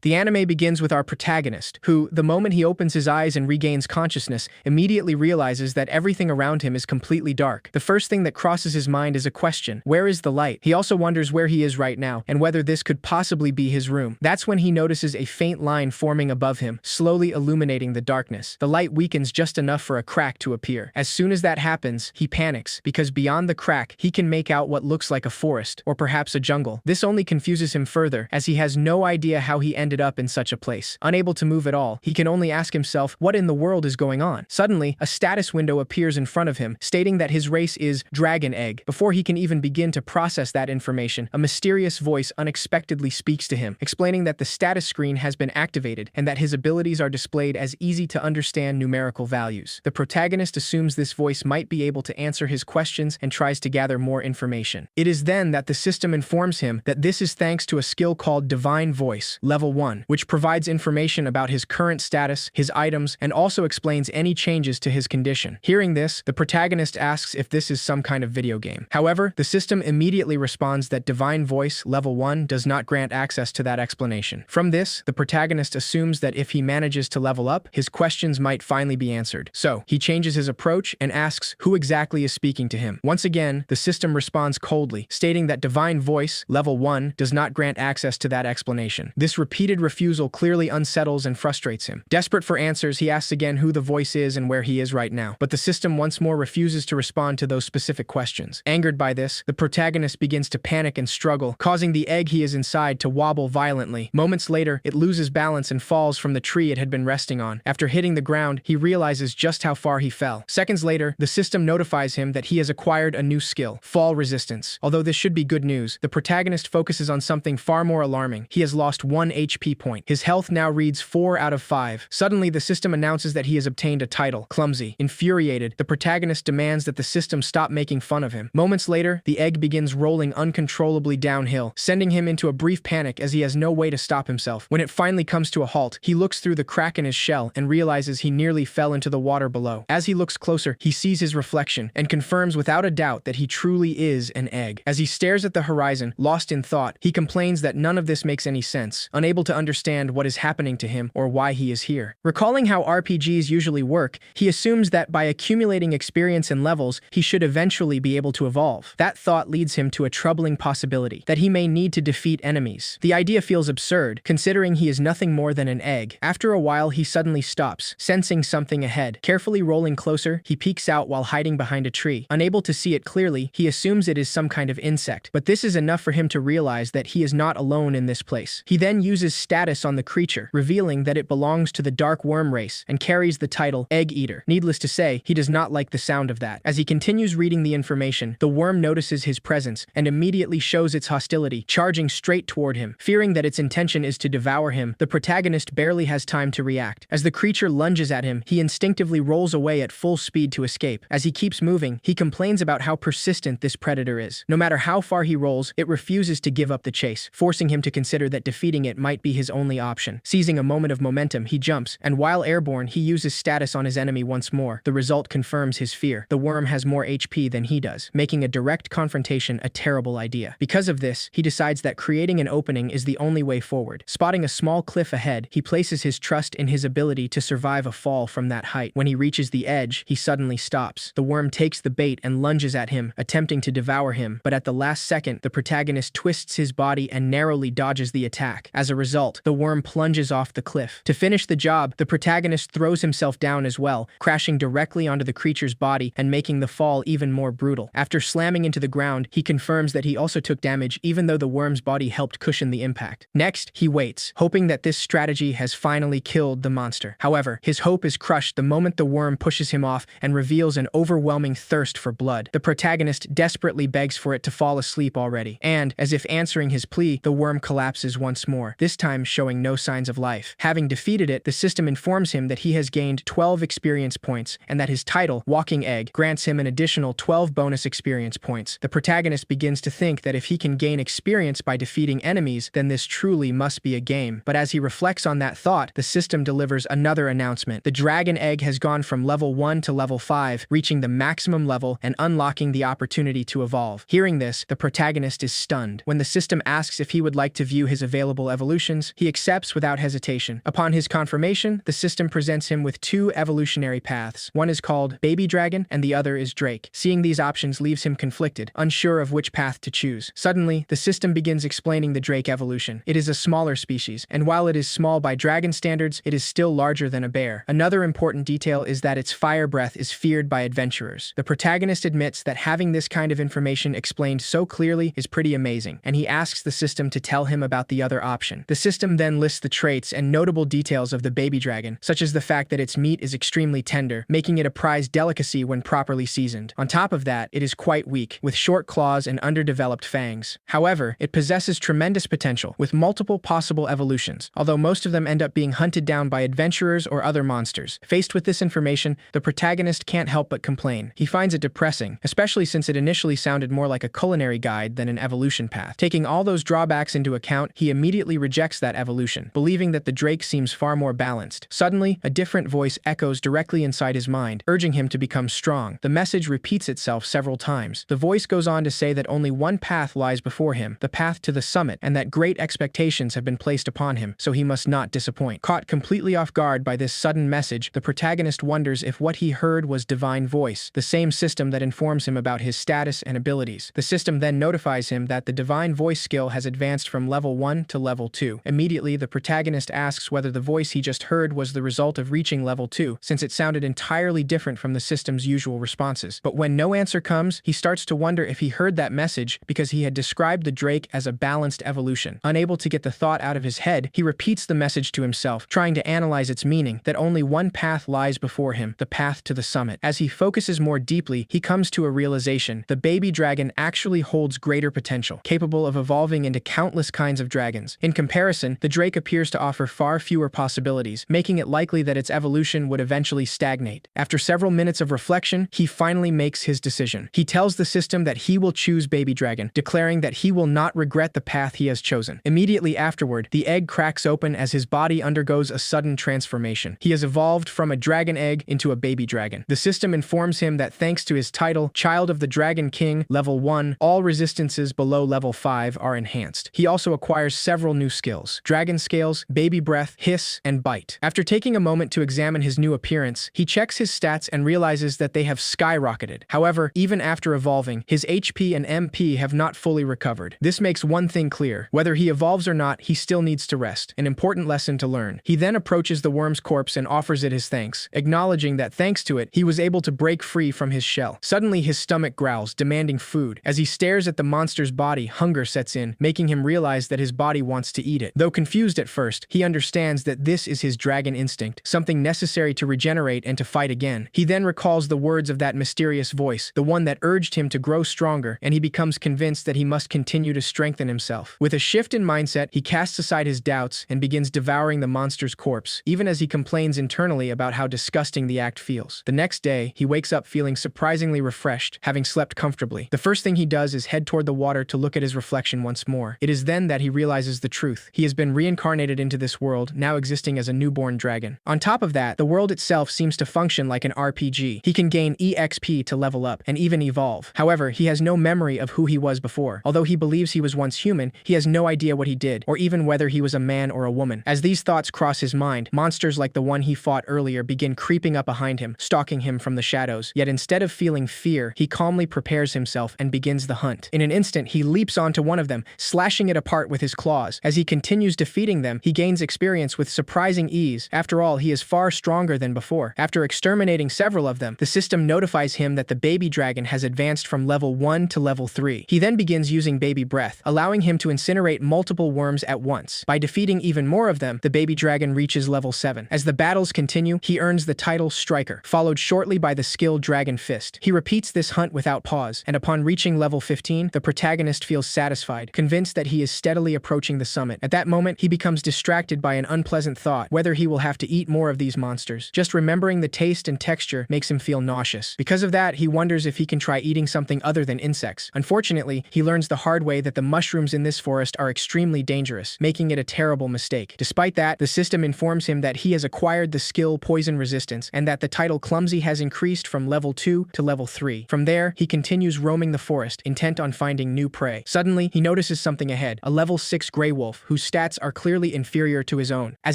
The anime begins with our protagonist, who, the moment he opens his eyes and regains consciousness, immediately realizes that everything around him is completely dark. The first thing that crosses his mind is a question: where is the light? He also wonders where he is right now, and whether this could possibly be his room. That's when he notices a faint line forming above him, slowly illuminating the darkness. The light weakens just enough for a crack to appear. As soon as that happens, he panics, because beyond the crack, he can make out what looks like a forest, or perhaps a jungle. This only confuses him further, as he has no idea how he ended up in such a place. Unable to move at all, he can only ask himself, what in the world is going on? Suddenly, a status window appears in front of him, stating that his race is Dragon Egg. Before he can even begin to process that information, a mysterious voice unexpectedly speaks to him, explaining that the status screen has been activated and that his abilities are displayed as easy-to-understand numerical values. The protagonist assumes this voice might be able to answer his questions and tries to gather more information. It is then that the system informs him that this is thanks to a skill called Divine Voice, Level 1, which provides information about his current status, his items, and also explains any changes to his condition. Hearing this, the protagonist asks if this is some kind of video game. However, the system immediately responds that Divine Voice, Level 1, does not grant access to that explanation. From this, the protagonist assumes that if he manages to level up, his questions might finally be answered. So, he changes his approach and asks who exactly is speaking to him. Once again, the system responds coldly, stating that Divine Voice, Level 1, does not grant access to that explanation. This repeated refusal clearly unsettles and frustrates him. Desperate for answers, he asks again who the voice is and where he is right now, but the system once more refuses to respond to those specific questions. Angered by this, the protagonist begins to panic and struggle, causing the egg he is inside to wobble violently. Moments later, it loses balance and falls from the tree it had been resting on. After hitting the ground, he realizes just how far he fell. Seconds later, the system notifies him that he has acquired a new skill, Fall Resistance. Although this should be good news, the protagonist focuses on something far more alarming. He has lost 1 HP point. His health now reads 4 out of 5. Suddenly, the system announces that he has obtained a title, Clumsy. Infuriated, the protagonist demands that the system stop making fun of him. Moments later, the egg begins rolling uncontrollably downhill, sending him into a brief panic as he has no way to stop himself. When it finally comes to a halt, he looks through the crack in his shell and realizes he nearly fell into the water below. As he looks closer, he sees his reflection and confirms without a doubt that he truly is an egg. As he stares at the horizon, lost in thought, he complains that none of this makes any sense, unable to understand what is happening to him or why he is here. Recalling how RPGs usually work, he assumes that by accumulating experience and levels, he should eventually be able to evolve. That thought leads him to a troubling possibility, that he may need to defeat enemies. The idea feels absurd, considering he is nothing more than an egg. After a while, he suddenly stops, sensing something ahead. Carefully rolling closer, he peeks out while hiding behind a tree. Unable to see it clearly, he assumes it is some kind of insect, but this is enough for him to realize that he is not alone in this place. He then uses status on the creature, revealing that it belongs to the dark worm race and carries the title Egg Eater. Needless to say, he does not like the sound of that. As he continues reading the information, the worm notices his presence and immediately shows its hostility, charging straight toward him. Fearing that its intention is to devour him, the protagonist barely has time to react. As the creature lunges at him, he instinctively rolls away at full speed to escape. As he keeps moving, he complains about how persistent this predator is. No matter how far he rolls, it refuses to give up the chase, forcing him to consider that defeating it might be his only option. Seizing a moment of momentum, he jumps, and while airborne, he uses status on his enemy once more. The result confirms his fear. The worm has more HP than he does, making a direct confrontation a terrible idea. Because of this, he decides that creating an opening is the only way forward. Spotting a small cliff ahead, he places his trust in his ability to survive a fall from that height. When he reaches the edge, he suddenly stops. The worm takes the bait and lunges at him, attempting to devour him, but at the last second, the protagonist twists his body and narrowly dodges the attack. As a result, the worm plunges off the cliff. To finish the job, the protagonist throws himself down as well, crashing directly onto the creature's body and making the fall even more brutal. After slamming into the ground, he confirms that he also took damage even though the worm's body helped cushion the impact. Next, he waits, hoping that this strategy has finally killed the monster. However, his hope is crushed the moment the worm pushes him off and reveals an overwhelming thirst for blood. The protagonist desperately begs for it to fall asleep already, and, as if answering his plea, the worm collapses once more, this time showing no signs of life. Having defeated it, the system informs him that he has gained 12 experience points and that his title, Walking Egg, grants him an additional 12 bonus experience points. The protagonist begins to think that if he can gain experience by defeating enemies, then this truly must be a game. But as he reflects on that thought, the system delivers another announcement. The Dragon Egg has gone from level 1 to level 5, reaching the maximum level and unlocking the opportunity to evolve. Hearing this, the protagonist is stunned. When the system asks if he would like to view his available evolution evolutions, he accepts without hesitation. Upon his confirmation, the system presents him with two evolutionary paths. One is called Baby Dragon, and the other is Drake. Seeing these options leaves him conflicted, unsure of which path to choose. Suddenly, the system begins explaining the Drake evolution. It is a smaller species, and while it is small by dragon standards, it is still larger than a bear. Another important detail is that its fire breath is feared by adventurers. The protagonist admits that having this kind of information explained so clearly is pretty amazing, and he asks the system to tell him about the other option. The system then lists the traits and notable details of the baby dragon, such as the fact that its meat is extremely tender, making it a prized delicacy when properly seasoned. On top of that, it is quite weak, with short claws and underdeveloped fangs. However, it possesses tremendous potential, with multiple possible evolutions, although most of them end up being hunted down by adventurers or other monsters. Faced with this information, the protagonist can't help but complain. He finds it depressing, especially since it initially sounded more like a culinary guide than an evolution path. Taking all those drawbacks into account, he immediately rejects that evolution, believing that the Drake seems far more balanced. Suddenly, a different voice echoes directly inside his mind, urging him to become strong. The message repeats itself several times. The voice goes on to say that only one path lies before him, the path to the summit, and that great expectations have been placed upon him, so he must not disappoint. Caught completely off guard by this sudden message, the protagonist wonders if what he heard was divine voice, the same system that informs him about his status and abilities. The system then notifies him that the divine voice skill has advanced from level 1 to level 2. Immediately, the protagonist asks whether the voice he just heard was the result of reaching level 2, since it sounded entirely different from the system's usual responses. But when no answer comes, he starts to wonder if he heard that message because he had described the Drake as a balanced evolution. Unable to get the thought out of his head, he repeats the message to himself, trying to analyze its meaning, that only one path lies before him, the path to the summit. As he focuses more deeply, he comes to a realization: the baby dragon actually holds greater potential, capable of evolving into countless kinds of dragons. In comparison, the Drake appears to offer far fewer possibilities, making it likely that its evolution would eventually stagnate. After several minutes of reflection, he finally makes his decision. He tells the system that he will choose Baby Dragon, declaring that he will not regret the path he has chosen. Immediately afterward, the egg cracks open as his body undergoes a sudden transformation. He has evolved from a dragon egg into a baby dragon. The system informs him that thanks to his title, Child of the Dragon King, level 1, all resistances below level 5 are enhanced. He also acquires several new skills: Dragon Scales, Baby Breath, Hiss, and Bite. After taking a moment to examine his new appearance, he checks his stats and realizes that they have skyrocketed. However, even after evolving, his HP and MP have not fully recovered. This makes one thing clear: whether he evolves or not, he still needs to rest. An important lesson to learn. He then approaches the worm's corpse and offers it his thanks, acknowledging that thanks to it, he was able to break free from his shell. Suddenly, his stomach growls, demanding food. As he stares at the monster's body, hunger sets in, making him realize that his body wants to eat it. Though confused at first, he understands that this is his dragon instinct, something necessary to regenerate and to fight again. He then recalls the words of that mysterious voice, the one that urged him to grow stronger, and he becomes convinced that he must continue to strengthen himself. With a shift in mindset, he casts aside his doubts and begins devouring the monster's corpse, even as he complains internally about how disgusting the act feels. The next day, he wakes up feeling surprisingly refreshed, having slept comfortably. The first thing he does is head toward the water to look at his reflection once more. It is then that he realizes the truth. He has been reincarnated into this world, now existing as a newborn dragon. On top of that, the world itself seems to function like an RPG. He can gain EXP to level up, and even evolve. However, he has no memory of who he was before. Although he believes he was once human, he has no idea what he did, or even whether he was a man or a woman. As these thoughts cross his mind, monsters like the one he fought earlier begin creeping up behind him, stalking him from the shadows. Yet instead of feeling fear, he calmly prepares himself and begins the hunt. In an instant, he leaps onto one of them, slashing it apart with his claws. As he continues defeating them, he gains experience with surprising ease. After all, he is far stronger than before. After exterminating several of them, the system notifies him that the baby dragon has advanced from level 1 to level 3. He then begins using Baby Breath, allowing him to incinerate multiple worms at once. By defeating even more of them, the baby dragon reaches level 7. As the battles continue, he earns the title Striker, followed shortly by the skill Dragon Fist. He repeats this hunt without pause, and upon reaching level 15, the protagonist feels satisfied, convinced that he is steadily approaching the summit. At that moment, he becomes distracted by an unpleasant thought: whether he will have to eat more of these monsters. Just remembering the taste and texture makes him feel nauseous. Because of that, he wonders if he can try eating something other than insects. Unfortunately, he learns the hard way that the mushrooms in this forest are extremely dangerous, making it a terrible mistake. Despite that, the system informs him that he has acquired the skill Poison Resistance, and that the title Clumsy has increased from level 2 to level 3. From there, he continues roaming the forest, intent on finding new prey. Suddenly, he notices something ahead: a level 6 gray wolf, who whose stats are clearly inferior to his own. As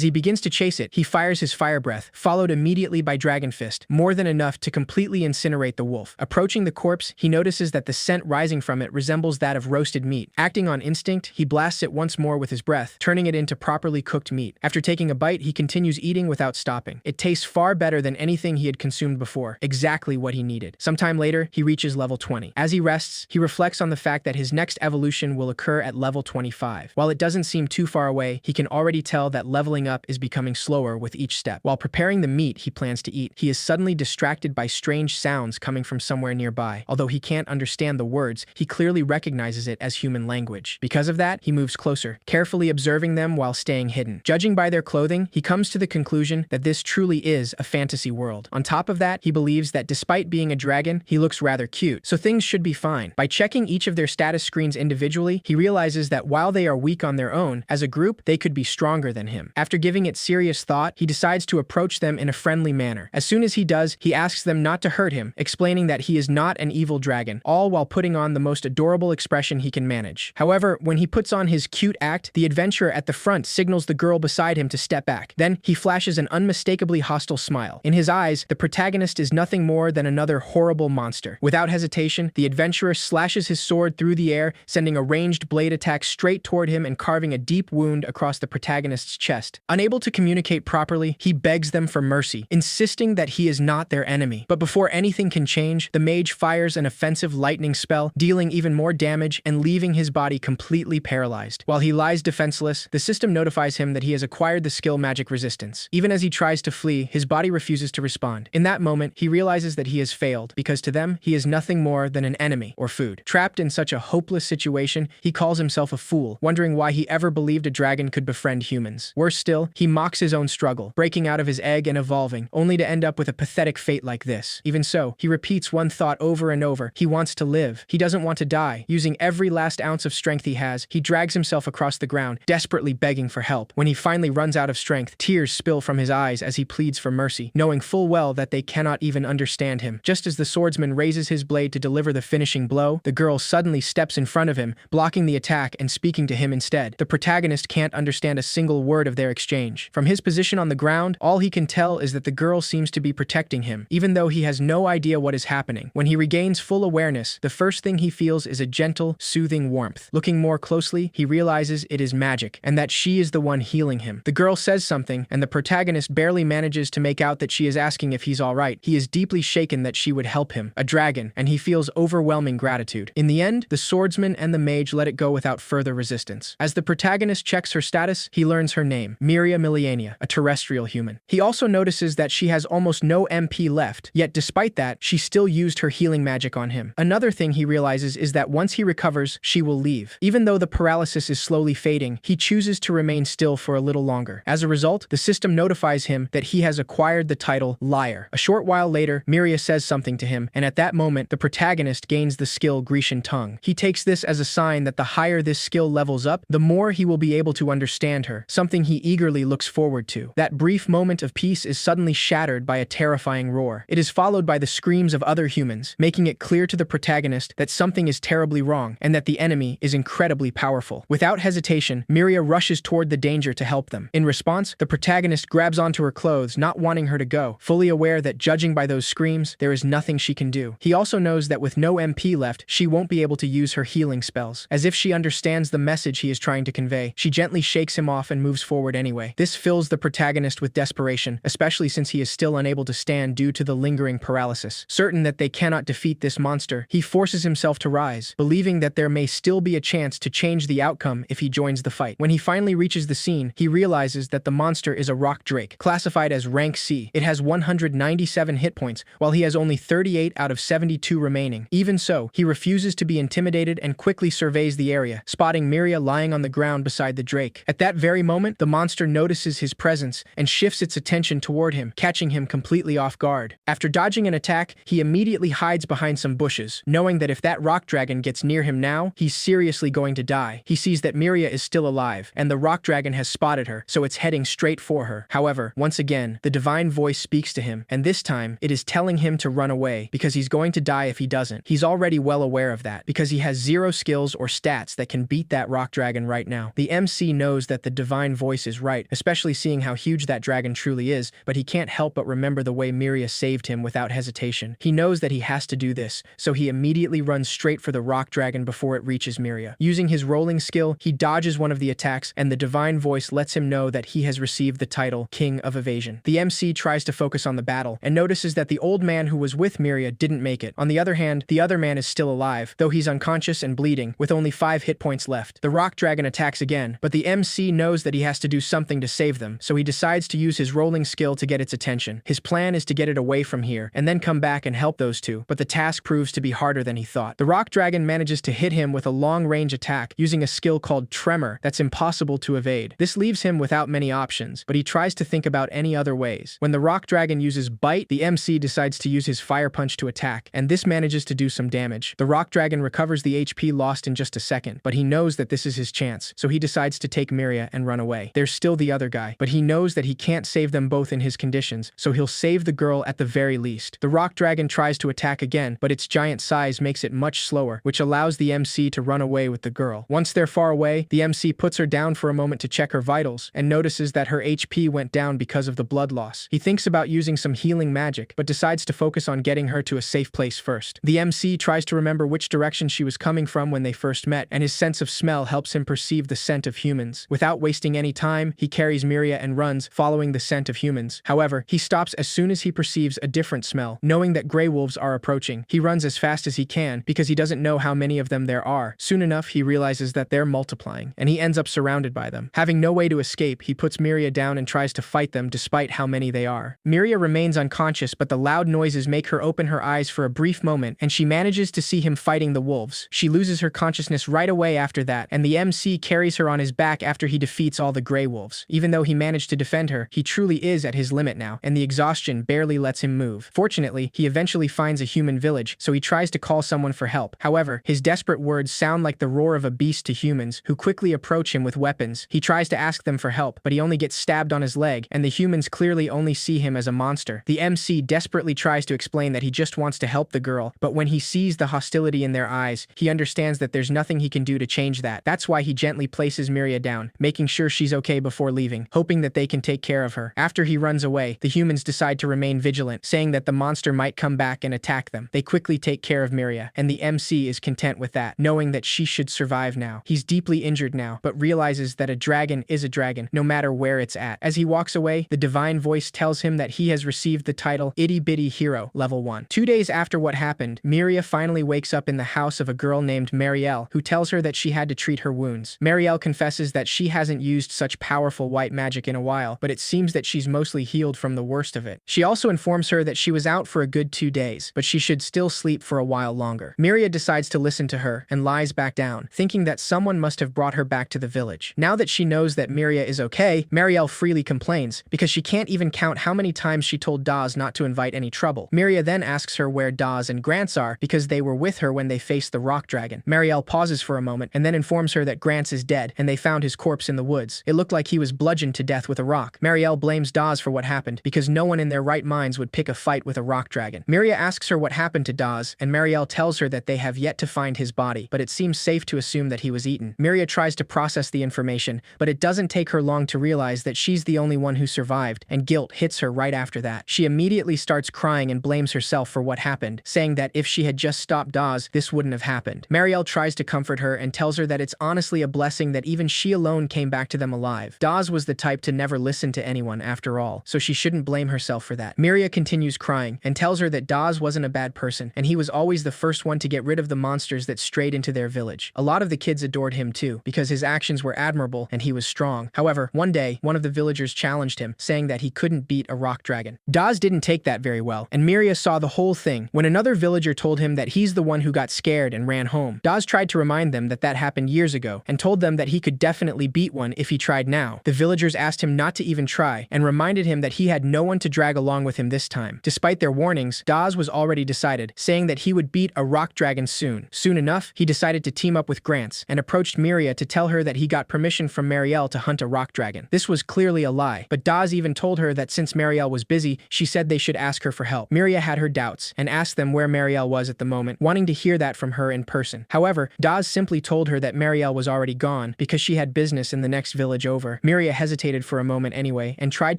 he begins to chase it, he fires his fire breath, followed immediately by Dragon Fist, more than enough to completely incinerate the wolf. Approaching the corpse, he notices that the scent rising from it resembles that of roasted meat. Acting on instinct, he blasts it once more with his breath, turning it into properly cooked meat. After taking a bite, he continues eating without stopping. It tastes far better than anything he had consumed before, exactly what he needed. Sometime later, he reaches level 20. As he rests, he reflects on the fact that his next evolution will occur at level 25. While it doesn't seem too far away, he can already tell that leveling up is becoming slower with each step. While preparing the meat he plans to eat, he is suddenly distracted by strange sounds coming from somewhere nearby. Although he can't understand the words, he clearly recognizes it as human language. Because of that, he moves closer, carefully observing them while staying hidden. Judging by their clothing, he comes to the conclusion that this truly is a fantasy world. On top of that, he believes that despite being a dragon, he looks rather cute, so things should be fine. By checking each of their status screens individually, he realizes that while they are weak on their own, as a group, they could be stronger than him. After giving it serious thought, he decides to approach them in a friendly manner. As soon as he does, he asks them not to hurt him, explaining that he is not an evil dragon, all while putting on the most adorable expression he can manage. However, when he puts on his cute act, the adventurer at the front signals the girl beside him to step back. Then, he flashes an unmistakably hostile smile. In his eyes, the protagonist is nothing more than another horrible monster. Without hesitation, the adventurer slashes his sword through the air, sending a ranged blade attack straight toward him and carving a deep wound across the protagonist's chest. Unable to communicate properly, he begs them for mercy, insisting that he is not their enemy. But before anything can change, the mage fires an offensive lightning spell, dealing even more damage and leaving his body completely paralyzed. While he lies defenseless, the system notifies him that he has acquired the skill Magic Resistance. Even as he tries to flee, his body refuses to respond. In that moment, he realizes that he has failed, because to them, he is nothing more than an enemy or food. Trapped in such a hopeless situation, he calls himself a fool, wondering why he ever believed a dragon could befriend humans. Worse still, he mocks his own struggle, breaking out of his egg and evolving, only to end up with a pathetic fate like this. Even so, he repeats one thought over and over: he wants to live. He doesn't want to die. Using every last ounce of strength he has, he drags himself across the ground, desperately begging for help. When he finally runs out of strength, tears spill from his eyes as he pleads for mercy, knowing full well that they cannot even understand him. Just as the swordsman raises his blade to deliver the finishing blow, the girl suddenly steps in front of him, blocking the attack and speaking to him instead. The protagonist can't understand a single word of their exchange. From his position on the ground, all he can tell is that the girl seems to be protecting him, even though he has no idea what is happening. When he regains full awareness, the first thing he feels is a gentle, soothing warmth. Looking more closely, he realizes it is magic, and that she is the one healing him. The girl says something, and the protagonist barely manages to make out that she is asking if he's alright. He is deeply shaken that she would help him, a dragon, and he feels overwhelming gratitude. In the end, the swordsman and the mage let it go without further resistance. As the protagonist checks her status, he learns her name, Miria Miliania, a terrestrial human. He also notices that she has almost no MP left, yet despite that, she still used her healing magic on him. Another thing he realizes is that once he recovers, she will leave. Even though the paralysis is slowly fading, he chooses to remain still for a little longer. As a result, the system notifies him that he has acquired the title Liar. A short while later, Miria says something to him, and at that moment, the protagonist gains the skill Grecian Tongue. He takes this as a sign that the higher this skill levels up, the more he will be able to understand her, something he eagerly looks forward to. That brief moment of peace is suddenly shattered by a terrifying roar. It is followed by the screams of other humans, making it clear to the protagonist that something is terribly wrong and that the enemy is incredibly powerful. Without hesitation, Miria rushes toward the danger to help them. In response, the protagonist grabs onto her clothes, not wanting her to go, fully aware that judging by those screams, there is nothing she can do. He also knows that with no MP left, she won't be able to use her healing spells. As if she understands the message he is trying to convey, she gently shakes him off and moves forward anyway. This fills the protagonist with desperation, especially since he is still unable to stand due to the lingering paralysis. Certain that they cannot defeat this monster, he forces himself to rise, believing that there may still be a chance to change the outcome if he joins the fight. When he finally reaches the scene, he realizes that the monster is a rock drake, classified as rank C. It has 197 hit points, while he has only 38 out of 72 remaining. Even so, he refuses to be intimidated and quickly surveys the area, spotting Miria lying on the ground beside the drake. At that very moment, the monster notices his presence and shifts its attention toward him, catching him completely off guard. After dodging an attack, he immediately hides behind some bushes, knowing that if that rock dragon gets near him now, he's seriously going to die. He sees that Miria is still alive, and the rock dragon has spotted her, so it's heading straight for her. However, once again, the divine voice speaks to him, and this time, it is telling him to run away, because he's going to die if he doesn't. He's already well aware of that, because he has zero skills or stats that can beat that rock dragon right now. The MC knows that the divine voice is right, especially seeing how huge that dragon truly is, but he can't help but remember the way Miria saved him without hesitation. He knows that he has to do this, so he immediately runs straight for the rock dragon before it reaches Miria. Using his rolling skill, he dodges one of the attacks, and the divine voice lets him know that he has received the title King of Evasion. The MC tries to focus on the battle, and notices that the old man who was with Miria didn't make it. On the other hand, the other man is still alive, though he's unconscious and bleeding, with only 5 hit points left. The rock dragon attacks again, but the MC knows that he has to do something to save them, so he decides to use his rolling skill to get its attention. His plan is to get it away from here, and then come back and help those two, but the task proves to be harder than he thought. The rock dragon manages to hit him with a long-range attack using a skill called Tremor that's impossible to evade. This leaves him without many options, but he tries to think about any other ways. When the rock dragon uses Bite, the MC decides to use his Fire Punch to attack, and this manages to do some damage. The rock dragon recovers the HP lost in just a second, but he knows that this is his chance, so he decides to take Miria and run away. There's still the other guy, but he knows that he can't save them both in his conditions, so he'll save the girl at the very least. The rock dragon tries to attack again, but its giant size makes it much slower, which allows the MC to run away with the girl. Once they're far away, the MC puts her down for a moment to check her vitals, and notices that her HP went down because of the blood loss. He thinks about using some healing magic, but decides to focus on getting her to a safe place first. The MC tries to remember which direction she was coming from when they first met, and his sense of smell helps him perceive the scent of humans. Without wasting any time, he carries Miria and runs, following the scent of humans. However, he stops as soon as he perceives a different smell. Knowing that grey wolves are approaching, he runs as fast as he can because he doesn't know how many of them there are. Soon enough, he realizes that they're multiplying, and he ends up surrounded by them. Having no way to escape, he puts Miria down and tries to fight them despite how many they are. Miria remains unconscious, but the loud noises make her open her eyes for a brief moment, and she manages to see him fighting the wolves. She loses her consciousness right away after that, and the MC carries her on his back after he defeats all the grey wolves. Even though he managed to defend her, he truly is at his limit now, and the exhaustion barely lets him move. Fortunately, he eventually finds a human village, so he tries to call someone for help. However, his desperate words sound like the roar of a beast to humans, who quickly approach him with weapons. He tries to ask them for help, but he only gets stabbed on his leg, and the humans clearly only see him as a monster. The MC desperately tries to explain that he just wants to help the girl, but when he sees the hostility in their eyes, he understands that there's nothing he can do to change that. That's why he gently places Miria down, making sure she's okay before leaving, hoping that they can take care of her. After he runs away, the humans decide to remain vigilant, saying that the monster might come back and attack them. They quickly take care of Miria, and the MC is content with that, knowing that she should survive now. He's deeply injured now, but realizes that a dragon is a dragon, no matter where it's at. As he walks away, the divine voice tells him that he has received the title Itty Bitty Hero, Level 1. 2 days after what happened, Miria finally wakes up in the house of a girl named Marielle, who tells her that she had to treat her wounds. Marielle confesses that she hasn't used such powerful white magic in a while, but it seems that she's mostly healed from the worst of it. She also informs her that she was out for a good 2 days, but she should still sleep for a while longer. Miria decides to listen to her and lies back down, thinking that someone must have brought her back to the village. Now that she knows that Miria is okay, Marielle freely complains, because she can't even count how many times she told Daz not to invite any trouble. Miria then asks her where Daz and Grants are, because they were with her when they faced the rock dragon. Marielle pauses for a moment and then informs her that Grants is dead, and they found his corpse in the woods. It looked like he was bludgeoned to death with a rock. Marielle blames Daz for what happened, because no one in their right minds would pick a fight with a rock dragon. Miria asks her what happened to Daz, and Marielle tells her that they have yet to find his body, but it seems safe to assume that he was eaten. Miria tries to process the information, but it doesn't take her long to realize that she's the only one who survived, and guilt hits her right after that. She immediately starts crying and blames herself for what happened, saying that if she had just stopped Daz, this wouldn't have happened. Marielle tries to comfort her and tells her that it's honestly a blessing that even she alone came back to them alive. Daz was the type to never listen to anyone after all, so she shouldn't blame herself for that. Miria continues crying and tells her that Daz wasn't a bad person, and he was always the first one to get rid of the monsters that strayed into their village. A lot of the kids adored him too, because his actions were admirable and he was strong. However, one day, one of the villagers challenged him, saying that he couldn't beat a rock dragon. Daz didn't take that very well, and Miria saw the whole thing when another villager told him that he's the one who got scared and ran home. Daz tried to remind them that that happened years ago, and told them that he could definitely beat one if he tried now. The villagers asked him not to even try, and reminded him that he had no one to drag along with him this time. Despite their warnings, Daz was already decided, saying that he would beat a rock dragon soon. Soon enough, he decided to team up with Grants, and approached Miria to tell her that he got permission from Marielle to hunt a rock dragon. This was clearly a lie, but Daz even told her that since Marielle was busy, she said they should ask her for help. Miria had her doubts, and asked them where Marielle was at the moment, wanting to hear that from her in person. However, Daz simply told her that Marielle was already gone, on because she had business in the next village over. Miria hesitated for a moment anyway and tried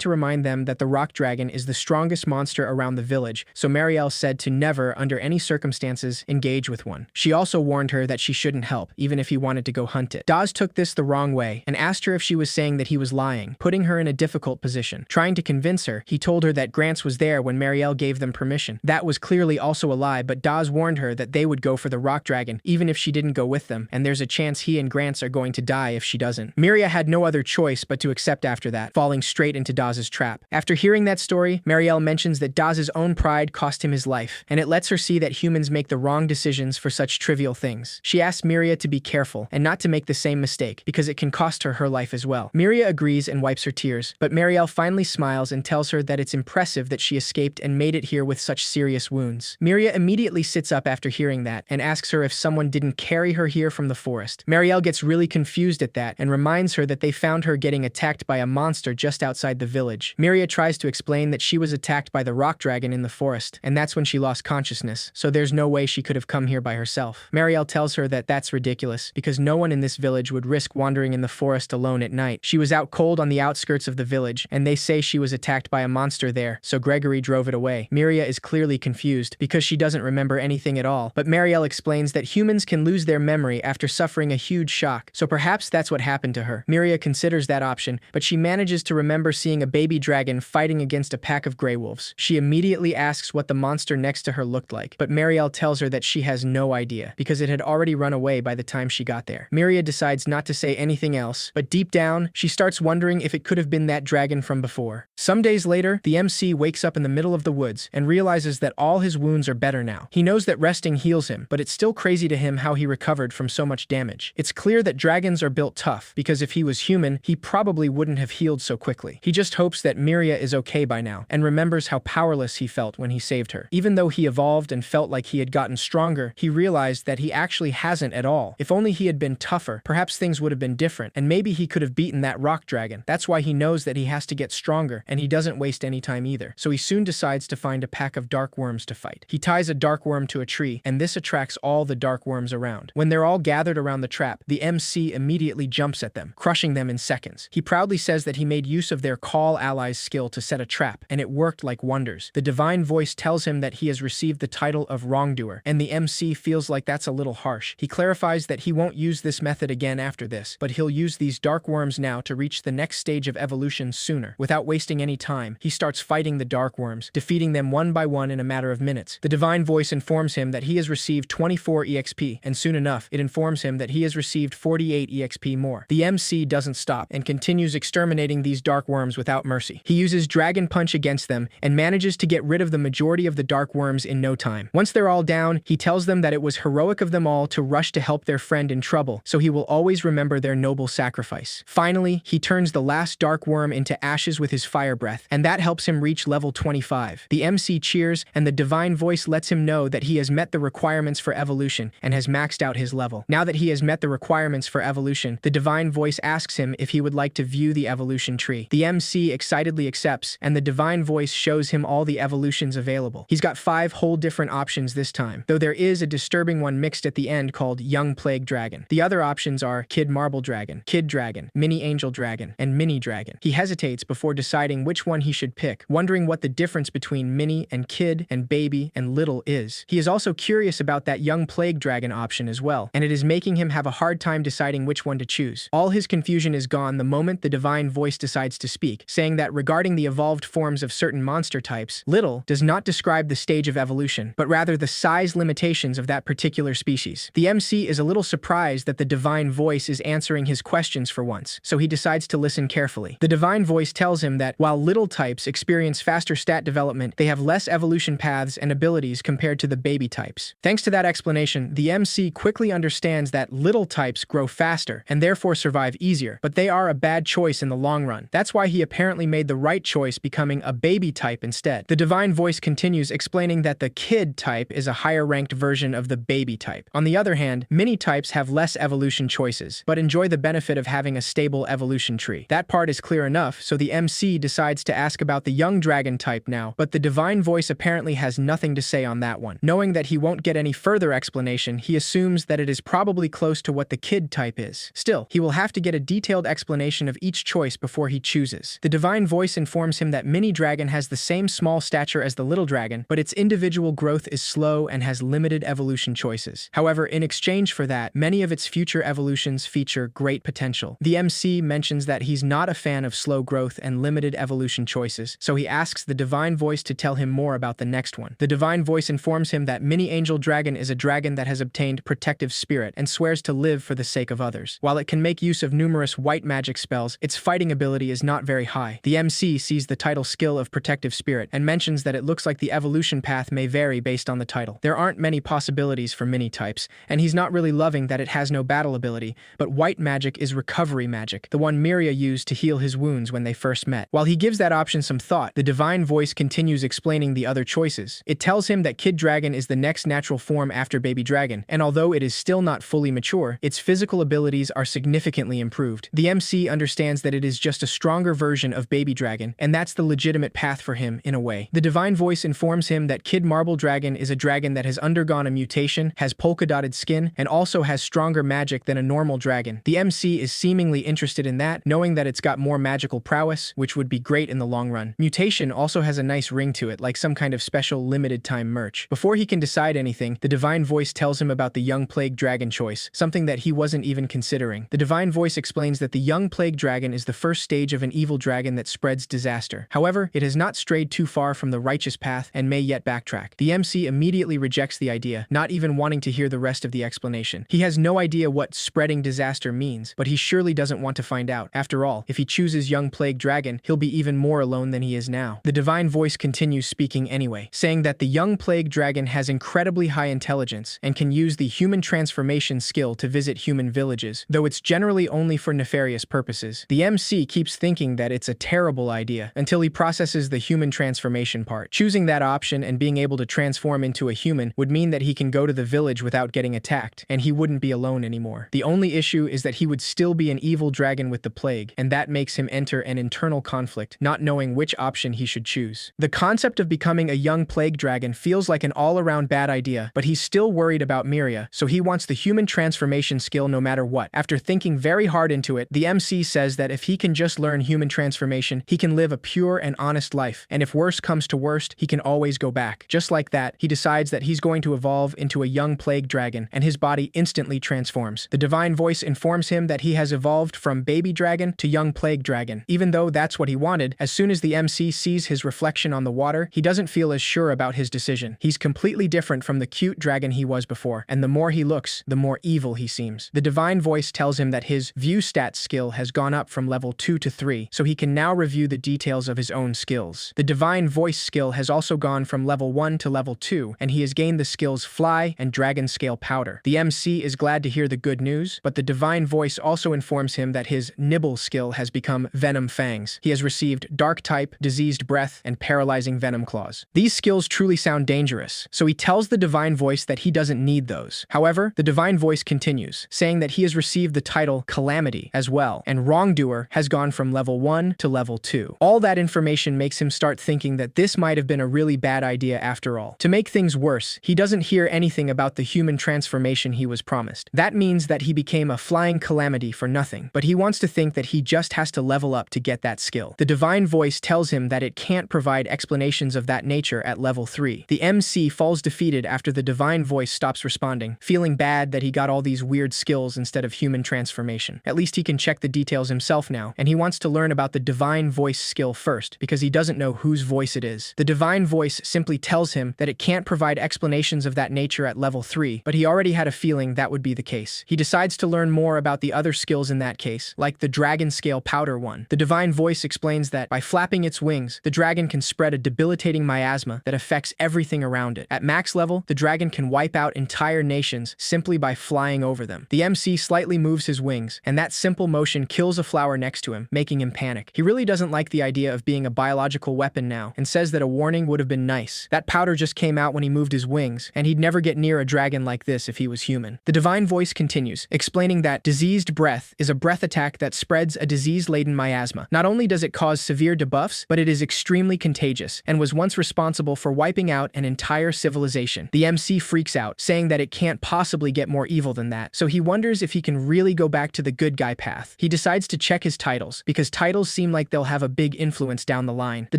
to remind them that the rock dragon is the strongest monster around the village, so Marielle said to never, under any circumstances, engage with one. She also warned her that she shouldn't help, even if he wanted to go hunt it. Daz took this the wrong way and asked her if she was saying that he was lying, putting her in a difficult position. Trying to convince her, he told her that Grants was there when Marielle gave them permission. That was clearly also a lie, but Daz warned her that they would go for the rock dragon, even if she didn't go with them, and there's a chance he and Grants are going to die if she doesn't. Miria had no other choice but to accept after that, falling straight into Daz's trap. After hearing that story, Marielle mentions that Daz's own pride cost him his life, and it lets her see that humans make the wrong decisions for such trivial things. She asks Miria to be careful and not to make the same mistake, because it can cost her her life as well. Miria agrees and wipes her tears, but Marielle finally smiles and tells her that it's impressive that she escaped and made it here with such serious wounds. Miria immediately sits up after hearing that and asks her if someone didn't carry her here from the forest. Marielle gets really confused at that and reminds her that they found her getting attacked by a monster just outside the village. Miria tries to explain that she was attacked by the rock dragon in the forest, and that's when she lost consciousness, so there's no way she could have come here by herself. Marielle tells her that that's ridiculous, because no one in this village would risk wandering in the forest alone at night. She was out cold on the outskirts of the village, and they say she was attacked by a monster there, so Gregory drove it away. Miria is clearly confused, because she doesn't remember anything at all, but Marielle explains that humans can lose their memory after suffering a huge shock, so perhaps that's what happened to her. Miria considers that option, but she manages to remember seeing a baby dragon fighting against a pack of grey wolves. She immediately asks what the monster next to her looked like, but Marielle tells her that she has no idea, because it had already run away by the time she got there. Miria decides not to say anything else, but deep down, she starts wondering if it could have been that dragon from before. Some days later, the MC wakes up in the middle of the woods and realizes that all his wounds are better now. He knows that resting heals him, but it's still crazy to him how he recovered from so much damage. It's clear that dragons are built tough, because if he was human, he probably wouldn't have healed so quickly. He just hopes that Miria is okay by now, and remembers how powerless he felt when he saved her. Even though he evolved and felt like he had gotten stronger, he realized that he actually hasn't at all. If only he had been tougher, perhaps things would have been different, and maybe he could have beaten that rock dragon. That's why he knows that he has to get stronger, and he doesn't waste any time either. So he soon decides to find a pack of dark worms to fight. He ties a dark worm to a tree, and this attracts all the dark worms around. When they're all gathered around the trap, the MC immediately jumps at them, crushing them in seconds. He proudly says that he made use of their Call Allies skill to set a trap, and it worked like wonders. The divine voice tells him that he has received the title of wrongdoer, and the MC feels like that's a little harsh. He clarifies that he won't use this method again after this, but he'll use these dark worms now to reach the next stage of evolution sooner. Without wasting any time, he starts fighting the dark worms, defeating them one by one in a matter of minutes. The divine voice informs him that he has received 24 EXP, and soon enough, it informs him that he has received 48 EXP more. The MC doesn't stop and continues exterminating these dark worms without mercy. He uses Dragon Punch against them and manages to get rid of the majority of the dark worms in no time. Once they're all down, he tells them that it was heroic of them all to rush to help their friend in trouble, so he will always remember their noble sacrifice. Finally, he turns the last dark worm into ashes with his fire breath, and that helps him reach level 25. The MC cheers, and the divine voice lets him know that he has met the requirements for evolution and has maxed out his level. Now that he has met the requirements for evolution, the divine voice asks him if he would like to view the evolution tree. The MC excitedly accepts, and the divine voice shows him all the evolutions available. He's got 5 whole different options this time, though there is a disturbing one mixed at the end called Young Plague Dragon. The other options are Kid Marble Dragon, Kid Dragon, Mini Angel Dragon, and Mini Dragon. He hesitates before deciding which one he should pick, wondering what the difference between Mini and Kid and Baby and Little is. He is also curious about that Young Plague Dragon option as well, and it is making him have a hard time deciding which one to choose. All his confusion is gone the moment the divine voice decides to speak, saying that regarding the evolved forms of certain monster types, Little does not describe the stage of evolution, but rather the size limitations of that particular species. The MC is a little surprised that the divine voice is answering his questions for once, so he decides to listen carefully. The divine voice tells him that while Little types experience faster stat development, they have less evolution paths and abilities compared to the Baby types. Thanks to that explanation, the MC quickly understands that Little types grow faster and therefore survive easier, but they are a bad choice in the long run. That's why he apparently made the right choice, becoming a Baby type instead. The divine voice continues explaining that the Kid type is a higher ranked version of the Baby type. On the other hand, Mini types have less evolution choices, but enjoy the benefit of having a stable evolution tree. That part is clear enough, so the MC decides to ask about the Young Dragon type now, but the divine voice apparently has nothing to say on that one. Knowing that he won't get any further explanation, he assumes that it is probably close to what the Kid type type is. Still, he will have to get a detailed explanation of each choice before he chooses. The divine voice informs him that Mini Dragon has the same small stature as the little dragon, but its individual growth is slow and has limited evolution choices. However, in exchange for that, many of its future evolutions feature great potential. The MC mentions that he's not a fan of slow growth and limited evolution choices, so he asks the divine voice to tell him more about the next one. The divine voice informs him that Mini Angel Dragon is a dragon that has obtained protective spirit and swears to live for the sake of others. While it can make use of numerous white magic spells, its fighting ability is not very high. The MC sees the title skill of protective spirit and mentions that it looks like the evolution path may vary based on the title. There aren't many possibilities for mini types, and he's not really loving that it has no battle ability, but white magic is recovery magic, the one Miria used to heal his wounds when they first met. While he gives that option some thought, the divine voice continues explaining the other choices. It tells him that Kid Dragon is the next natural form after Baby Dragon, and although it is still not fully mature, its physical abilities are significantly improved. The MC understands that it is just a stronger version of Baby Dragon, and that's the legitimate path for him, in a way. The divine voice informs him that Kid Marble Dragon is a dragon that has undergone a mutation, has polka-dotted skin, and also has stronger magic than a normal dragon. The MC is seemingly interested in that, knowing that it's got more magical prowess, which would be great in the long run. Mutation also has a nice ring to it, like some kind of special limited-time merch. Before he can decide anything, the divine voice tells him about the Young Plague Dragon choice, something that he wasn't even considering. The divine voice explains that the Young Plague Dragon is the first stage of an evil dragon that spreads disaster. However, it has not strayed too far from the righteous path and may yet backtrack. The MC immediately rejects the idea, not even wanting to hear the rest of the explanation. He has no idea what spreading disaster means, but he surely doesn't want to find out. After all, if he chooses Young Plague Dragon, he'll be even more alone than he is now. The divine voice continues speaking anyway, saying that the Young Plague Dragon has incredibly high intelligence and can use the human transformation skill to visit human villages, though it's generally only for nefarious purposes. The MC keeps thinking that it's a terrible idea until he processes the human transformation part. Choosing that option and being able to transform into a human would mean that he can go to the village without getting attacked, and he wouldn't be alone anymore. The only issue is that he would still be an evil dragon with the plague, and that makes him enter an internal conflict, not knowing which option he should choose. The concept of becoming a young plague dragon feels like an all-around bad idea, but he's still worried about Miria, so he wants the human transformation skill no matter what. After thinking very hard into it, the MC says that if he can just learn human transformation, he can live a pure and honest life, and if worst comes to worst, he can always go back. Just like that, he decides that he's going to evolve into a young plague dragon, and his body instantly transforms. The divine voice informs him that he has evolved from baby dragon to young plague dragon. Even though that's what he wanted, as soon as the MC sees his reflection on the water, he doesn't feel as sure about his decision. He's completely different from the cute dragon he was before, and the more he looks, the more evil he seems. The divine voice tells him that his view stat skill has gone up from level 2 to 3, so he can now review the details of his own skills. The divine voice skill has also gone from level 1 to level 2, and he has gained the skills Fly and Dragon Scale Powder. The MC is glad to hear the good news, but the divine voice also informs him that his Nibble skill has become Venom Fangs. He has received Dark Type, Diseased Breath, and Paralyzing Venom Claws. These skills truly sound dangerous, so he tells the divine voice that he doesn't need those. However, the divine voice continues, saying that he has received the title Calamity as well, and Wrongdoer has gone from level 1 to level 2. All that information makes him start thinking that this might have been a really bad idea after all. To make things worse, he doesn't hear anything about the human transformation he was promised. That means that he became a flying calamity for nothing, but he wants to think that he just has to level up to get that skill. The divine voice tells him that it can't provide explanations of that nature at level 3. The MC falls defeated after the divine voice stops responding, feeling bad that he got all these weird skills instead of human transformation. At least he can check the details himself now, and he wants to learn about the divine voice skill first, because he doesn't know whose voice it is. The divine voice simply tells him that it can't provide explanations of that nature at level 3, but he already had a feeling that would be the case. He decides to learn more about the other skills in that case, like the Dragon Scale Powder one. The divine voice explains that by flapping its wings, the dragon can spread a debilitating miasma that affects everything around it. At max level, the dragon can wipe out entire nations simply by flying over them. The MC slightly moves his wings, and that simple motion kills a flower next to him, making him panic. He really doesn't like the idea of being a biological weapon now, and says that a warning would have been nice. That powder just came out when he moved his wings, and he'd never get near a dragon like this if he was human. The divine voice continues, explaining that Diseased Breath is a breath attack that spreads a disease-laden miasma. Not only does it cause severe debuffs, but it is extremely contagious, and was once responsible for wiping out an entire civilization. The MC freaks out, saying that it can't possibly get more evil than that, so he wonders wonders if he can really go back to the good guy path. He decides to check his titles, because titles seem like they'll have a big influence down the line. The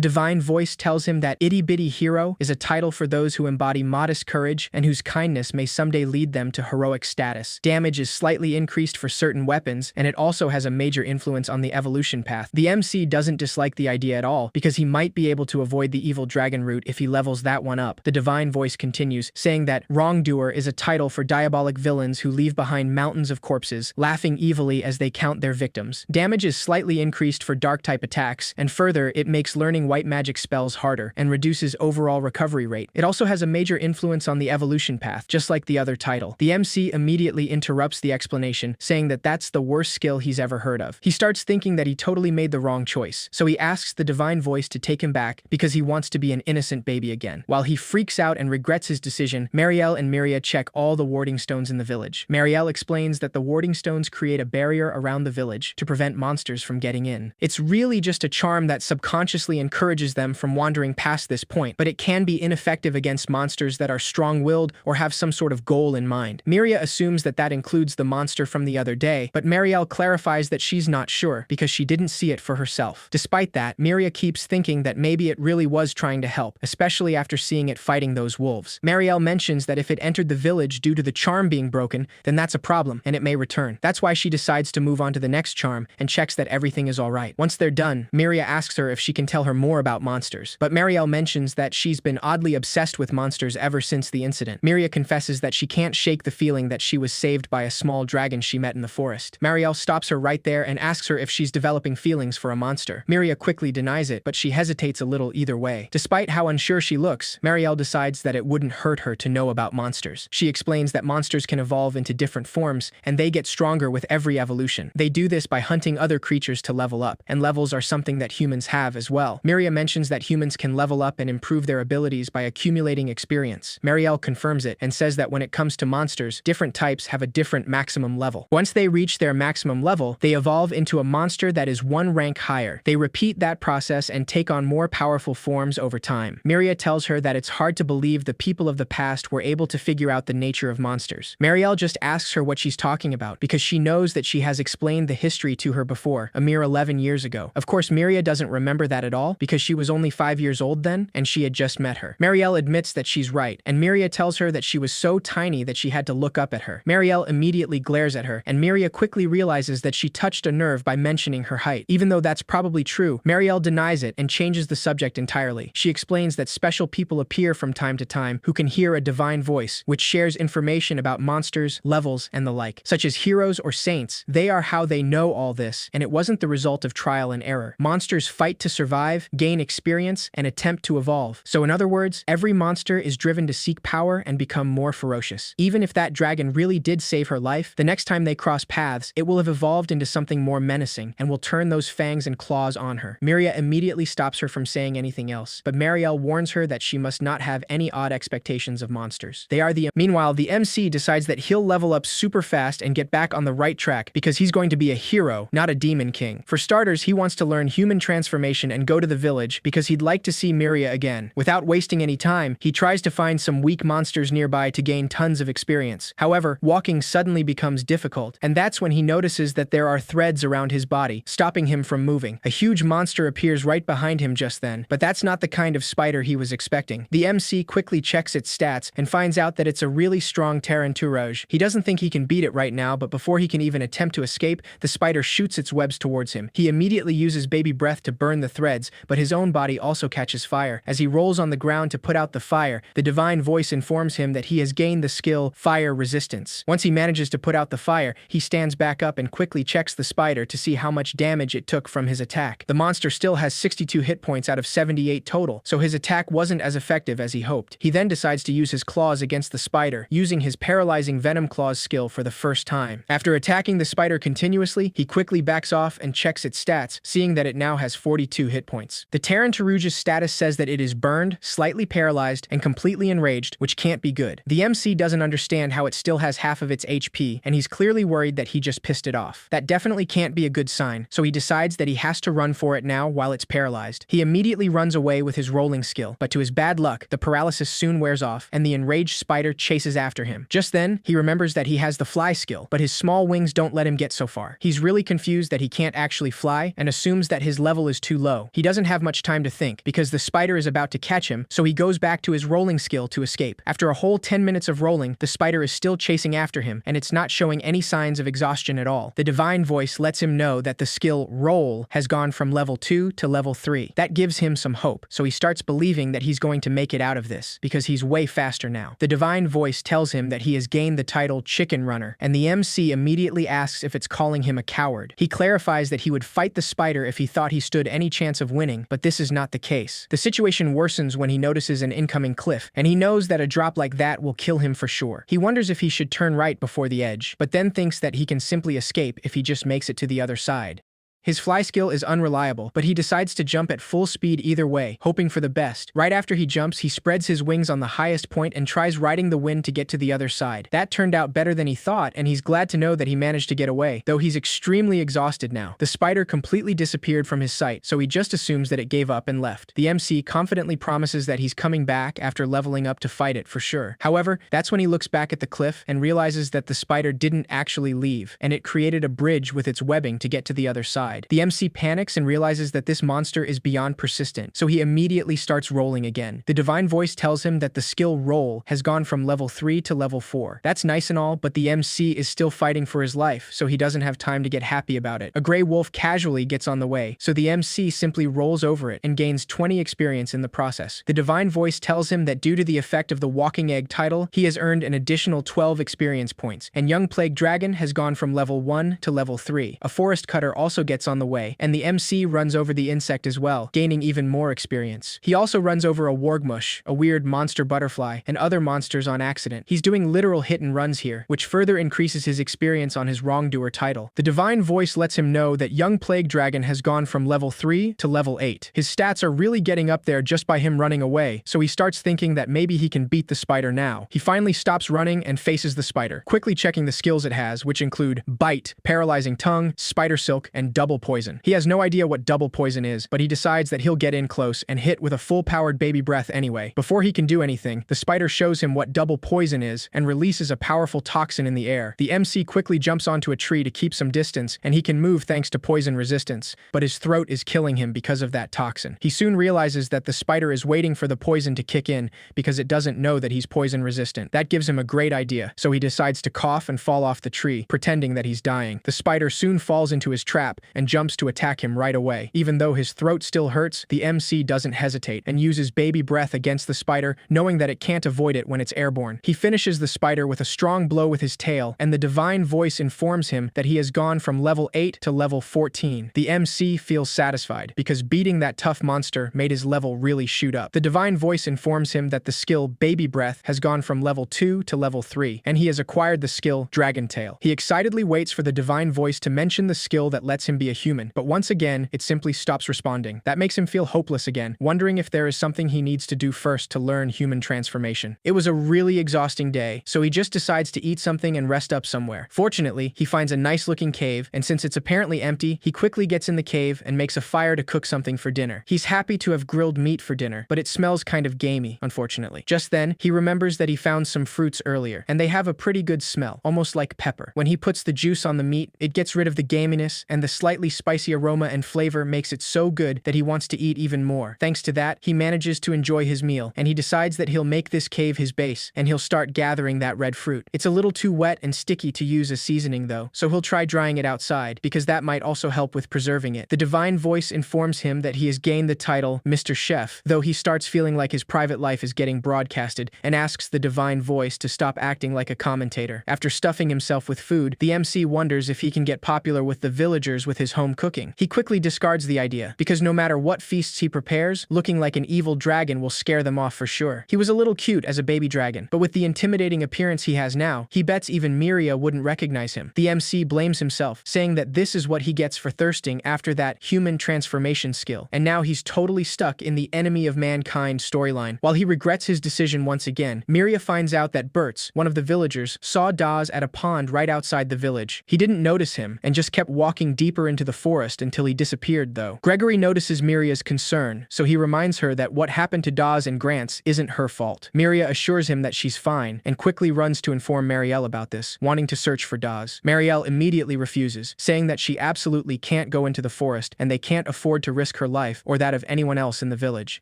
divine voice tells him that Itty Bitty Hero is a title for those who embody modest courage and whose kindness may someday lead them to heroic status. Damage is slightly increased for certain weapons, and it also has a major influence on the evolution path. The MC doesn't dislike the idea at all, because he might be able to avoid the evil dragon route if he levels that one up. The divine voice continues, saying that Wrongdoer is a title for diabolic villains who leave behind mountains of corpses, laughing evilly as they count their victims. Damage is slightly increased for dark-type attacks, and further, it makes learning white magic spells harder and reduces overall recovery rate. It also has a major influence on the evolution path, just like the other title. The MC immediately interrupts the explanation, saying that that's the worst skill he's ever heard of. He starts thinking that he totally made the wrong choice, so he asks the divine voice to take him back because he wants to be an innocent baby again. While he freaks out and regrets his decision, Marielle and Miria check all the warding stones in the village. Marielle explains that the warding stones create a barrier around the village to prevent monsters from getting in. It's really just a charm that subconsciously encourages them from wandering past this point, but it can be ineffective against monsters that are strong-willed or have some sort of goal in mind. Miria assumes that that includes the monster from the other day, but Marielle clarifies that she's not sure because she didn't see it for herself. Despite that, Miria keeps thinking that maybe it really was trying to help, especially after seeing it fighting those wolves. Marielle mentions that if it entered the village due to the charm being broken, then that's a problem, and it may return. That's why she decides to move on to the next charm and checks that everything is alright. Once they're done, Miria asks her if she can tell her more about monsters, but Marielle mentions that she's been oddly obsessed with monsters ever since the incident. Miria confesses that she can't shake the feeling that she was saved by a small dragon she met in the forest. Marielle stops her right there and asks her if she's developing feelings for a monster. Miria quickly denies it, but she hesitates a little either way. Despite how unsure she looks, Marielle decides that it wouldn't hurt her to know about monsters. She explains that monsters can evolve into different forms, and they get stronger with every evolution. They do this by hunting other creatures to level up, and levels are something that humans have as well. Miria mentions that humans can level up and improve their abilities by accumulating experience. Marielle confirms it and says that when it comes to monsters, different types have a different maximum level. Once they reach their maximum level, they evolve into a monster that is one rank higher. They repeat that process and take on more powerful forms over time. Miria tells her that it's hard to believe the people of the past were able to figure out the nature of monsters. Marielle just asks her what she's talking about because she knows that she has explained the history to her before, a mere 11 years ago. Of course, Miria doesn't remember that at all because she was only 5 years old then and she had just met her. Marielle admits that she's right, and Miria tells her that she was so tiny that she had to look up at her. Marielle immediately glares at her, and Miria quickly realizes that she touched a nerve by mentioning her height. Even though that's probably true, Marielle denies it and changes the subject entirely. She explains that special people appear from time to time who can hear a divine voice, which shares information about monsters, levels, and the like, such as heroes or saints. They are how they know all this, and it wasn't the result of trial and error. Monsters fight to survive, gain experience, and attempt to evolve. So in other words, every monster is driven to seek power and become more ferocious. Even if that dragon really did save her life, the next time they cross paths, it will have evolved into something more menacing and will turn those fangs and claws on her. Miria immediately stops her from saying anything else, but Marielle warns her that she must not have any odd expectations of monsters. Meanwhile, the MC decides that he'll level up super fast and get back on the right track because he's going to be a hero, not a demon king. For starters, he wants to learn human transformation and go to the village because he'd like to see Miria again. Without wasting any time, he tries to find some weak monsters nearby to gain tons of experience. However, walking suddenly becomes difficult, and that's when he notices that there are threads around his body, stopping him from moving. A huge monster appears right behind him just then, but that's not the kind of spider he was expecting. The MC quickly checks its stats and finds out that it's a really strong Taranturage. He doesn't think he can beat it right now, but before he can even attempt to escape, the spider shoots its webs towards him. He immediately uses baby breath to burn the threads, but his own body also catches fire. As he rolls on the ground to put out the fire, the divine voice informs him that he has gained the skill Fire Resistance. Once he manages to put out the fire, he stands back up and quickly checks the spider to see how much damage it took from his attack. The monster still has 62 hit points out of 78 total, so his attack wasn't as effective as he hoped. He then decides to use his claws against the spider, using his paralyzing Venom Claws skill for the first time. After attacking the spider continuously, he quickly backs off and checks its stats, seeing that it now has 42 hit points. The Taranturuge's status says that it is burned, slightly paralyzed, and completely enraged, which can't be good. The MC doesn't understand how it still has half of its HP, and he's clearly worried that he just pissed it off. That definitely can't be a good sign, so he decides that he has to run for it now while it's paralyzed. He immediately runs away with his rolling skill, but to his bad luck, the paralysis soon wears off, and the enraged spider chases after him. Just then, he remembers that he has the fly fly skill, but his small wings don't let him get so far. He's really confused that he can't actually fly and assumes that his level is too low. He doesn't have much time to think because the spider is about to catch him, so he goes back to his rolling skill to escape. After a whole 10 minutes of rolling, the spider is still chasing after him, and it's not showing any signs of exhaustion at all. The divine voice lets him know that the skill roll has gone from level 2 to level 3. That gives him some hope, so he starts believing that he's going to make it out of this, because he's way faster now. The divine voice tells him that he has gained the title Chicken Runner, and the MC immediately asks if it's calling him a coward. He clarifies that he would fight the spider if he thought he stood any chance of winning, but this is not the case. The situation worsens when he notices an incoming cliff, and he knows that a drop like that will kill him for sure. He wonders if he should turn right before the edge, but then thinks that he can simply escape if he just makes it to the other side. His fly skill is unreliable, but he decides to jump at full speed either way, hoping for the best. Right after he jumps, he spreads his wings on the highest point and tries riding the wind to get to the other side. That turned out better than he thought, and he's glad to know that he managed to get away, though he's extremely exhausted now. The spider completely disappeared from his sight, so he just assumes that it gave up and left. The MC confidently promises that he's coming back after leveling up to fight it for sure. However, that's when he looks back at the cliff and realizes that the spider didn't actually leave, and it created a bridge with its webbing to get to the other side. The MC panics and realizes that this monster is beyond persistent, so he immediately starts rolling again. The divine voice tells him that the skill roll has gone from level 3 to level 4. That's nice and all, but the MC is still fighting for his life, so he doesn't have time to get happy about it. A gray wolf casually gets on the way, so the MC simply rolls over it and gains 20 experience in the process. The divine voice tells him that due to the effect of the walking egg title, he has earned an additional 12 experience points, and young plague dragon has gone from level 1 to level 3. A forest cutter also gets on the way, and the MC runs over the insect as well, gaining even more experience. He also runs over a wargmush, a weird monster butterfly, and other monsters on accident. He's doing literal hit and runs here, which further increases his experience on his wrongdoer title. The divine voice lets him know that young plague dragon has gone from level 3 to level 8. His stats are really getting up there just by him running away, so he starts thinking that maybe he can beat the spider now. He finally stops running and faces the spider, quickly checking the skills it has, which include bite, paralyzing tongue, spider silk, and double poison. He has no idea what double poison is, but he decides that he'll get in close and hit with a full-powered baby breath anyway. Before he can do anything, the spider shows him what double poison is and releases a powerful toxin in the air. The MC quickly jumps onto a tree to keep some distance, and he can move thanks to poison resistance, but his throat is killing him because of that toxin. He soon realizes that the spider is waiting for the poison to kick in because it doesn't know that he's poison resistant. That gives him a great idea, so he decides to cough and fall off the tree, pretending that he's dying. The spider soon falls into his trap and jumps to attack him right away. Even though his throat still hurts, the MC doesn't hesitate and uses baby breath against the spider, knowing that it can't avoid it when it's airborne. He finishes the spider with a strong blow with his tail, and the divine voice informs him that he has gone from level 8 to level 14. The MC feels satisfied, because beating that tough monster made his level really shoot up. The divine voice informs him that the skill baby breath has gone from level 2 to level 3, and he has acquired the skill Dragon Tail. He excitedly waits for the divine voice to mention the skill that lets him be a human, but once again, it simply stops responding. That makes him feel hopeless again, wondering if there is something he needs to do first to learn human transformation. It was a really exhausting day, so he just decides to eat something and rest up somewhere. Fortunately, he finds a nice-looking cave, and since it's apparently empty, he quickly gets in the cave and makes a fire to cook something for dinner. He's happy to have grilled meat for dinner, but it smells kind of gamey, unfortunately. Just then, he remembers that he found some fruits earlier, and they have a pretty good smell, almost like pepper. When he puts the juice on the meat, it gets rid of the gaminess, and the slightly spicy aroma and flavor makes it so good that he wants to eat even more. Thanks to that, he manages to enjoy his meal, and he decides that he'll make this cave his base, and he'll start gathering that red fruit. It's a little too wet and sticky to use as seasoning though, so he'll try drying it outside, because that might also help with preserving it. The divine voice informs him that he has gained the title Mr. Chef, though he starts feeling like his private life is getting broadcasted, and asks the divine voice to stop acting like a commentator. After stuffing himself with food, the MC wonders if he can get popular with the villagers with his home cooking. He quickly discards the idea, because no matter what feasts he prepares, looking like an evil dragon will scare them off for sure. He was a little cute as a baby dragon, but with the intimidating appearance he has now, he bets even Miria wouldn't recognize him. The MC blames himself, saying that this is what he gets for thirsting after that human transformation skill, and now he's totally stuck in the enemy of mankind storyline. While he regrets his decision once again, Miria finds out that Bertz, one of the villagers, saw Dawes at a pond right outside the village. He didn't notice him, and just kept walking deeper into into the forest until he disappeared, though. Gregory notices Miria's concern, so he reminds her that what happened to Dawes and Grants isn't her fault. Miria assures him that she's fine and quickly runs to inform Marielle about this, wanting to search for Dawes. Marielle immediately refuses, saying that she absolutely can't go into the forest and they can't afford to risk her life or that of anyone else in the village.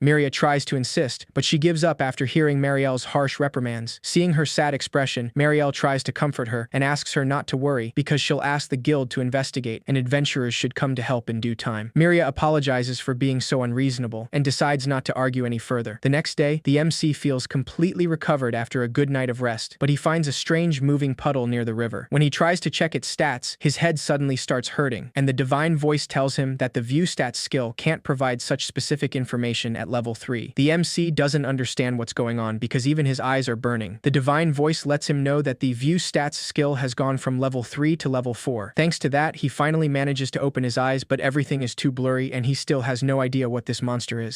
Miria tries to insist, but she gives up after hearing Marielle's harsh reprimands. Seeing her sad expression, Marielle tries to comfort her and asks her not to worry because she'll ask the guild to investigate and adventurers should come to help in due time. Miria apologizes for being so unreasonable and decides not to argue any further. The next day, the MC feels completely recovered after a good night of rest, but he finds a strange moving puddle near the river. When he tries to check its stats, his head suddenly starts hurting, and the divine voice tells him that the view stats skill can't provide such specific information at level 3. The MC doesn't understand what's going on because even his eyes are burning. The divine voice lets him know that the view stats skill has gone from level 3 to level 4. Thanks to that, he finally manages to open his eyes, but everything is too blurry and he still has no idea what this monster is.